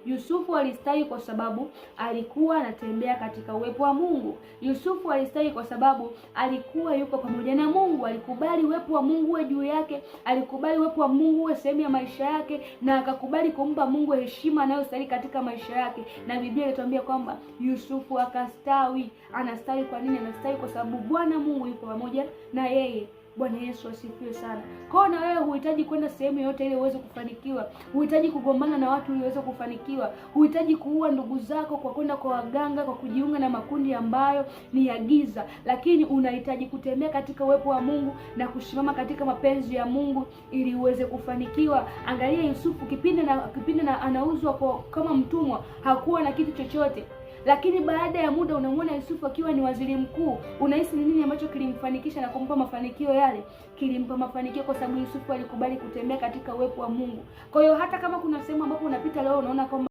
Yusufu alistawi kwa sababu alikuwa anatembea katika uwepo wa Mungu. Yusufu alistawi kwa sababu alikuwa yuko pamoja na Mungu, alikubali uwepo wa Mungu uwe juu yake, alikubali uwepo wa Mungu uwe sehemu ya maisha yake, na akakubali kumpa Mungu heshima anayostahili katika maisha yake. Na Biblia inatuambia kwamba Yusufu akastawi. Anastawi kwa nini? Anastawi kwa sababu Bwana Mungu yuko pamoja na yeye. Bwana Yesu asifiwe sana. Kwa na wewe huhitaji kwenda sehemu yote ili uweze kufanikiwa. Huhitaji kugombana na watu ili uweze kufanikiwa. Huhitaji kuua ndugu zako kwa kwenda kwa waganga, kwa kujiunga na makundi ambayo ni ya giza. Lakini unahitaji kutembea katika uwepo wa Mungu na kusimama katika mapenzi ya Mungu ili uweze kufanikiwa. Angalia Yusufu, kipindi na anauzwa kama mtumwa, hakuwa na kitu chochote. Lakini baada ya muda unamwona Yusufu akiwa ni waziri mkuu. Unahisi ni nini ambacho kilimfanikisha na kumpa mafanikio yale? Kilimpa mafanikio kwa sababu Yusufu alikubali kutembea katika uwepo wa Mungu. Kwa hiyo hata kama kuna sehemu ambapo unapita leo unaona kwamba